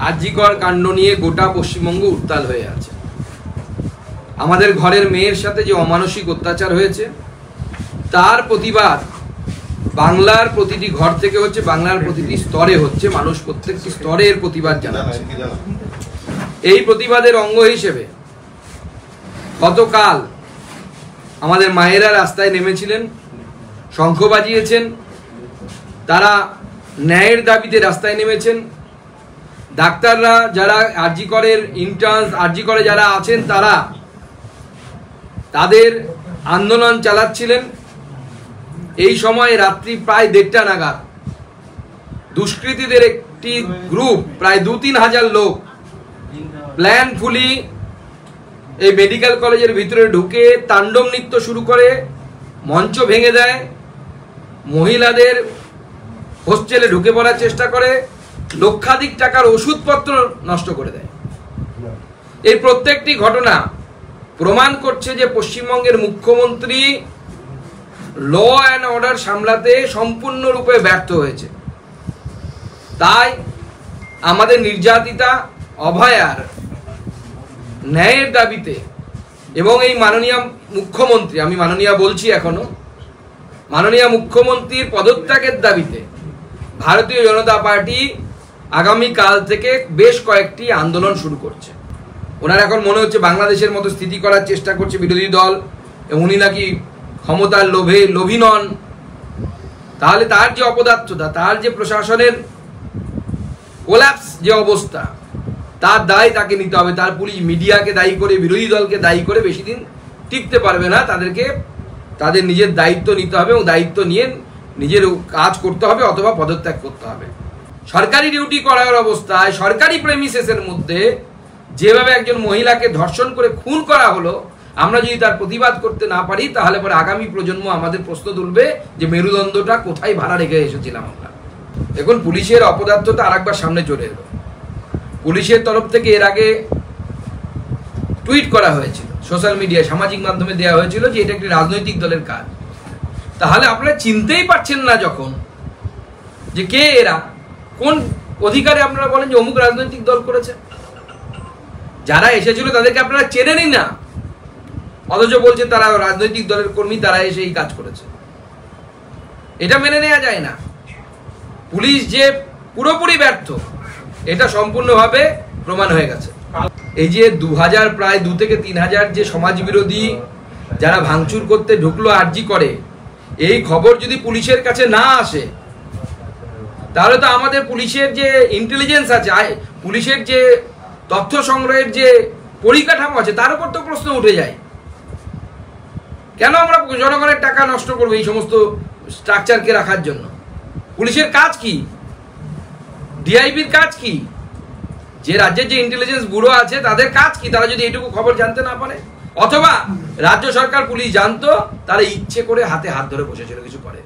আরজিকর কাণ্ড নিয়ে গোটা পশ্চিমবঙ্গ উত্তাল হয়ে আছে। আমাদের ঘরের মেয়ের সাথে যে অমানসিক অত্যাচার হয়েছে তার প্রতিবাদ বাংলার প্রতিটি ঘর থেকে হচ্ছে, বাংলার প্রতিটি স্তরে হচ্ছে, মানুষ প্রত্যেকটি স্তরের প্রতিবাদ জানাচ্ছে। এই প্রতিবাদের অঙ্গ হিসেবে গতকাল আমাদের মায়েরা রাস্তায় নেমেছিলেন, শঙ্খ বাজিয়েছেন, তারা ন্যায়ের দাবিতে রাস্তায় নেমেছেন। ডাক্তাররা যারা আরজিকরের ইন্টার্নস, আরজিকরে যারা আছেন তারা তাদের আন্দোলন চালাচ্ছিলেন। এই সময় রাত্রি প্রায় 1:30টা নাগাদ দুষ্কৃতীদের একটি গ্রুপ প্রায় 2-3 হাজার লোক প্ল্যানফুলি এই মেডিকেল কলেজের ভিতরে ঢুকে তাণ্ডব নৃত্য শুরু করে, মঞ্চ ভেঙে দেয়, মহিলাদের হোস্টেলে ঢুকে পড়ার চেষ্টা করে, লক্ষাধিক টাকার ওষুধপত্র নষ্ট করে দেয়। এই প্রত্যেকটি ঘটনা প্রমাণ করছে যে পশ্চিমবঙ্গের মুখ্যমন্ত্রী ল অ্যান্ড অর্ডার সামলাতে সম্পূর্ণরূপে ব্যর্থ হয়েছে। তাই আমাদের নির্যাতিতা অভয়ার ন্যায়ের দাবিতে এবং এই মাননীয় মুখ্যমন্ত্রী, আমি মাননীয় বলছি এখনো, মাননীয় মুখ্যমন্ত্রীর পদত্যাগের দাবিতে ভারতীয় জনতা পার্টি আগামীকাল থেকে বেশ কয়েকটি আন্দোলন শুরু করছে। ওনার এখন মনে হচ্ছে বাংলাদেশের মতো স্থিতি করার চেষ্টা করছে বিরোধী দল, এবং উনি নাকি ক্ষমতার লোভী নন। তাহলে তার যে অপদার্থতা, তার যে প্রশাসনের কোল্যাপস যে অবস্থা, তার দায় তাকে নিতে হবে। তার পুলিশ মিডিয়াকে দায়ী করে, বিরোধী দলকে দায়ী করে বেশি দিন টিকতে পারবে না। তাদেরকে তাদের নিজের দায়িত্ব নিতে হবে এবং দায়িত্ব নিয়ে নিজের কাজ করতে হবে অথবা পদত্যাগ করতে হবে। সরকারি ডিউটি করার অবস্থায় সরকারি প্রেমিসেসের মধ্যে যেভাবে একজন মহিলাকে ধর্ষণ করে খুন করা হলো, আমরা যদি তার প্রতিবাদ করতে না পারি তাহলে পরে আগামী প্রজন্ম আমাদের প্রশ্ন তুলবে যে মেরুদণ্ডটা কোথায় ভাড়া রেখে এসেছিলাম আমরা। এখন পুলিশের অপদার্থতা আরেকবার সামনে চলে এলো। পুলিশের তরফ থেকে এর আগে টুইট করা হয়েছিল, সোশ্যাল মিডিয়ায় সামাজিক মাধ্যমে দেওয়া হয়েছিল যে এটা একটি রাজনৈতিক দলের কাজ। তাহলে আপনারা চিনতেই পারছেন না যখন যে কে এরা, কোন অধিকারে আপনারা বলেন যে অমুক রাজনৈতিক দল করেছে? যারা এসেছিল তাদেরকে আপনারা চেনেনই না, অথচ বলছেন তারা রাজনৈতিক দলের কর্মী, তারা এসে এই কাজ করেছে। এটা মেনে নেওয়া যায় না। পুলিশ যে পুরোপুরি ব্যর্থ এটা সম্পূর্ণভাবে প্রমাণ হয়ে গেছে। এই যে 2000 প্রায় 2 থেকে 3 হাজার যে সমাজ বিরোধী যারা ভাঙচুর করতে ঢুকলো আরজি করে, এই খবর যদি পুলিশের কাছে না আসে তাহলে তো আমাদের পুলিশের যে ইন্টেলিজেন্স আছে, পুলিশের যে তথ্য সংগ্রহের যে পরিকাঠামো আছে তার উপর তো প্রশ্ন উঠে যায়। কেন আমরা জনগণের টাকা নষ্ট করবো এই সমস্ত স্ট্রাকচারকে রাখার জন্য? পুলিশের কাজ কি? ডিআইবির কাজ কি? যে রাজ্যের যে ইন্টেলিজেন্স ব্যুরো আছে তাদের কাজ কি? তারা যদি এইটুকু খবর জানতে না পারে, অথবা রাজ্য সরকার পুলিশ জানতো, তারা ইচ্ছে করে হাতে হাত ধরে বসেছিল, কিছু করে।